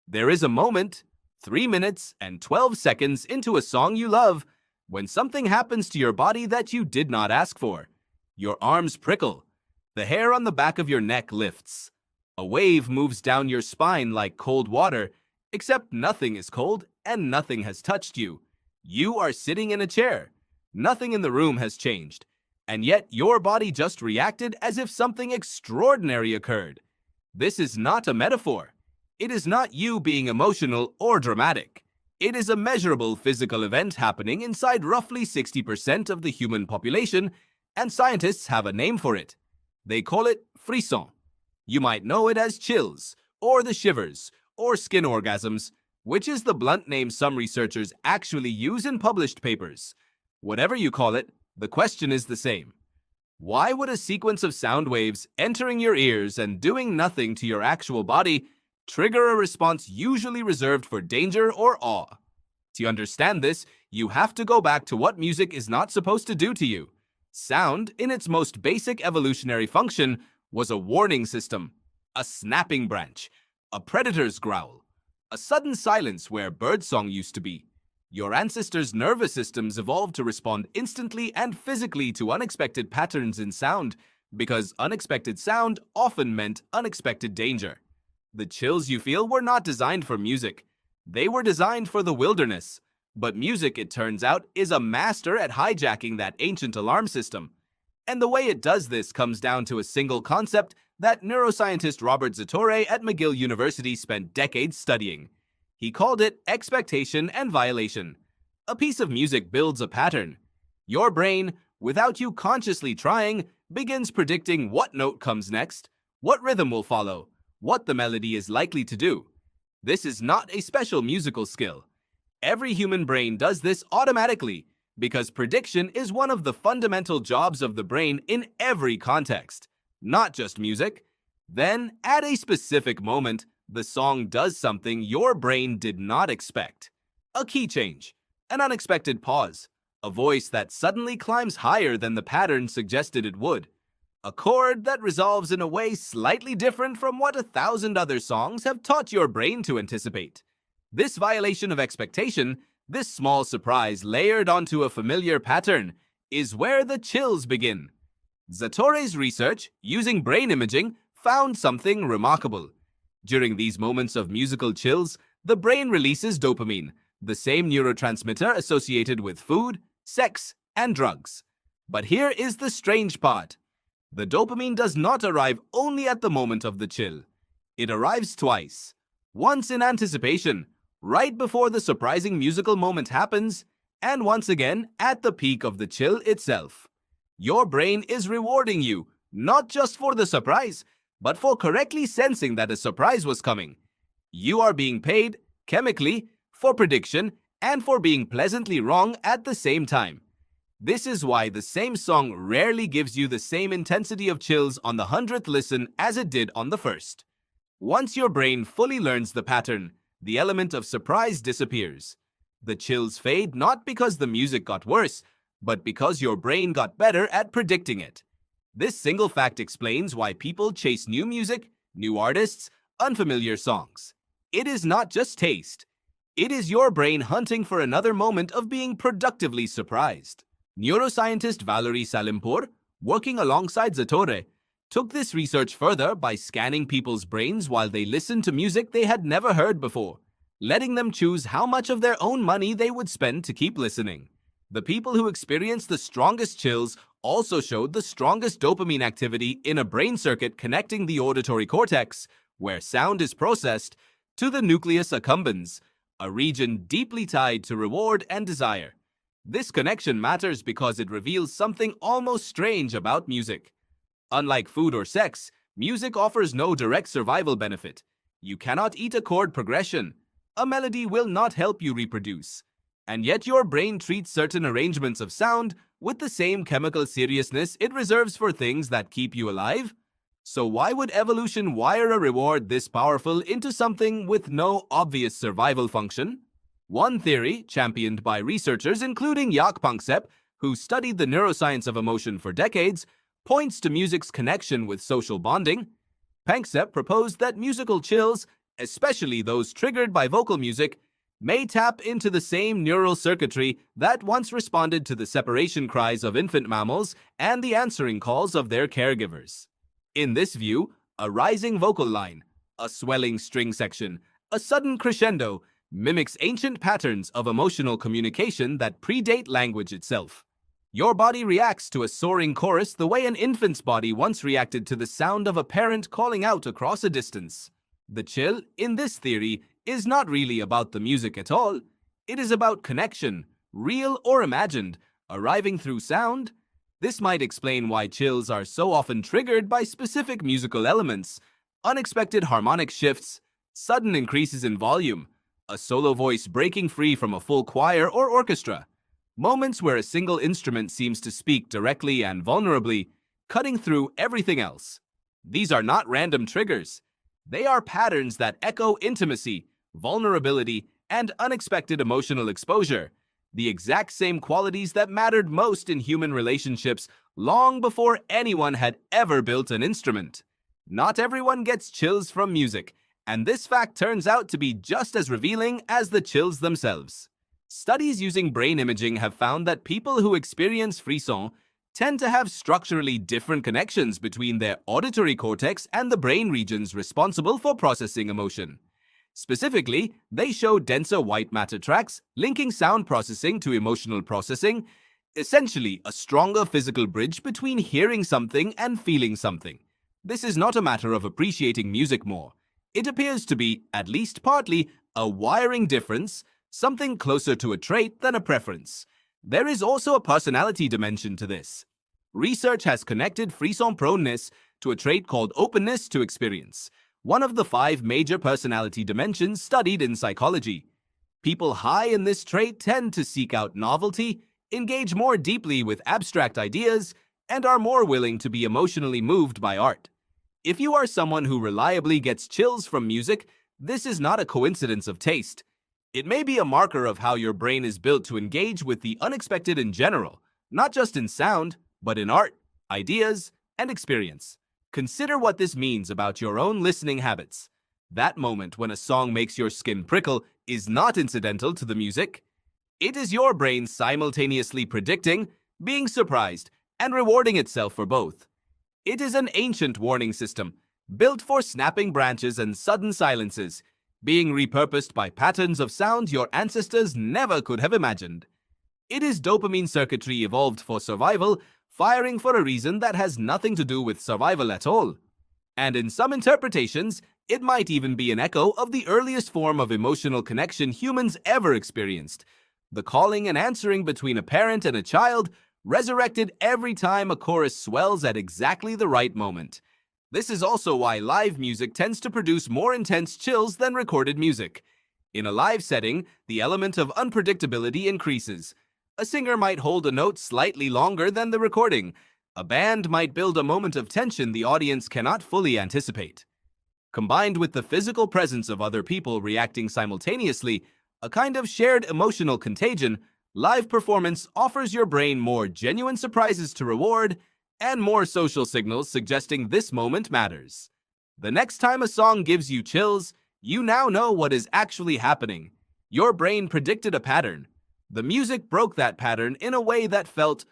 There is a moment, 3 minutes and 12 seconds into a song you love, when something happens to your body that you did not ask for. Your arms prickle. The hair on the back of your neck lifts. A wave moves down your spine like cold water, except nothing is cold and nothing has touched you. You are sitting in a chair. Nothing in the room has changed. And yet your body just reacted as if something extraordinary occurred. This is not a metaphor. It is not you being emotional or dramatic. It is a measurable physical event happening inside roughly 60% of the human population, and scientists have a name for it. They call it frisson. You might know it as chills, or the shivers, or skin orgasms, which is the blunt name some researchers actually use in published papers. Whatever you call it, the question is the same. Why would a sequence of sound waves entering your ears and doing nothing to your actual body trigger a response usually reserved for danger or awe? To understand this, you have to go back to what music is not supposed to do to you. Sound, in its most basic evolutionary function, was a warning system, a snapping branch, a predator's growl, a sudden silence where birdsong used to be. Your ancestors' nervous systems evolved to respond instantly and physically to unexpected patterns in sound, because unexpected sound often meant unexpected danger. The chills you feel were not designed for music. They were designed for the wilderness. But music, it turns out, is a master at hijacking that ancient alarm system. And the way it does this comes down to a single concept that neuroscientist Robert Zatorre at McGill University spent decades studying. He called it expectation and violation. A piece of music builds a pattern. Your brain, without you consciously trying, begins predicting what note comes next, what rhythm will follow, what the melody is likely to do. This is not a special musical skill. Every human brain does this automatically because prediction is one of the fundamental jobs of the brain in every context, not just music. Then, at a specific moment, the song does something your brain did not expect. A key change, an unexpected pause, a voice that suddenly climbs higher than the pattern suggested it would. A chord that resolves in a way slightly different from what 1,000 other songs have taught your brain to anticipate. This violation of expectation, this small surprise layered onto a familiar pattern, is where the chills begin. Zatorre's research, using brain imaging, found something remarkable. During these moments of musical chills, the brain releases dopamine, the same neurotransmitter associated with food, sex, and drugs. But here is the strange part. The dopamine does not arrive only at the moment of the chill. It arrives twice. Once in anticipation, right before the surprising musical moment happens, and once again at the peak of the chill itself. Your brain is rewarding you, not just for the surprise, but for correctly sensing that a surprise was coming. You are being paid, chemically, for prediction and for being pleasantly wrong at the same time. This is why the same song rarely gives you the same intensity of chills on the 100th listen as it did on the first. Once your brain fully learns the pattern, the element of surprise disappears. The chills fade not because the music got worse, but because your brain got better at predicting it. This single fact explains why people chase new music, new artists, unfamiliar songs. It is not just taste. It is your brain hunting for another moment of being productively surprised. Neuroscientist Valorie Salimpoor, working alongside Zatorre, took this research further by scanning people's brains while they listened to music they had never heard before, letting them choose how much of their own money they would spend to keep listening. The people who experienced the strongest chills also showed the strongest dopamine activity in a brain circuit connecting the auditory cortex, where sound is processed, to the nucleus accumbens, a region deeply tied to reward and desire. This connection matters because it reveals something almost strange about music. Unlike food or sex, music offers no direct survival benefit. You cannot eat a chord progression. A melody will not help you reproduce. And yet your brain treats certain arrangements of sound with the same chemical seriousness it reserves for things that keep you alive. So why would evolution wire a reward this powerful into something with no obvious survival function? One theory, championed by researchers including Jaak Panksepp, who studied the neuroscience of emotion for decades, points to music's connection with social bonding. Panksepp proposed that musical chills, especially those triggered by vocal music, may tap into the same neural circuitry that once responded to the separation cries of infant mammals and the answering calls of their caregivers. In this view, a rising vocal line, a swelling string section, a sudden crescendo mimics ancient patterns of emotional communication that predate language itself. Your body reacts to a soaring chorus the way an infant's body once reacted to the sound of a parent calling out across a distance. The chill, in this theory, is not really about the music at all. It is about connection, real or imagined, arriving through sound. This might explain why chills are so often triggered by specific musical elements, unexpected harmonic shifts, sudden increases in volume, a solo voice breaking free from a full choir or orchestra, moments where a single instrument seems to speak directly and vulnerably, cutting through everything else. These are not random triggers. They are patterns that echo intimacy, vulnerability, and unexpected emotional exposure, the exact same qualities that mattered most in human relationships long before anyone had ever built an instrument. Not everyone gets chills from music, and this fact turns out to be just as revealing as the chills themselves. Studies using brain imaging have found that people who experience frisson tend to have structurally different connections between their auditory cortex and the brain regions responsible for processing emotion. Specifically, they show denser white matter tracts linking sound processing to emotional processing, essentially a stronger physical bridge between hearing something and feeling something. This is not a matter of appreciating music more. It appears to be, at least partly, a wiring difference, something closer to a trait than a preference. There is also a personality dimension to this. Research has connected frisson proneness to a trait called openness to experience, one of the 5 major personality dimensions studied in psychology. People high in this trait tend to seek out novelty, engage more deeply with abstract ideas, and are more willing to be emotionally moved by art. If you are someone who reliably gets chills from music, this is not a coincidence of taste. It may be a marker of how your brain is built to engage with the unexpected in general, not just in sound, but in art, ideas, and experience. Consider what this means about your own listening habits. That moment when a song makes your skin prickle is not incidental to the music. It is your brain simultaneously predicting, being surprised, and rewarding itself for both. It is an ancient warning system, built for snapping branches and sudden silences, being repurposed by patterns of sound your ancestors never could have imagined. It is dopamine circuitry evolved for survival, firing for a reason that has nothing to do with survival at all. And in some interpretations, it might even be an echo of the earliest form of emotional connection humans ever experienced, the calling and answering between a parent and a child, resurrected every time a chorus swells at exactly the right moment. This is also why live music tends to produce more intense chills than recorded music. In a live setting, the element of unpredictability increases. A singer might hold a note slightly longer than the recording. A band might build a moment of tension the audience cannot fully anticipate. Combined with the physical presence of other people reacting simultaneously, a kind of shared emotional contagion, live performance offers your brain more genuine surprises to reward and more social signals suggesting this moment matters. The next time a song gives you chills, you now know what is actually happening. Your brain predicted a pattern. The music broke that pattern in a way that felt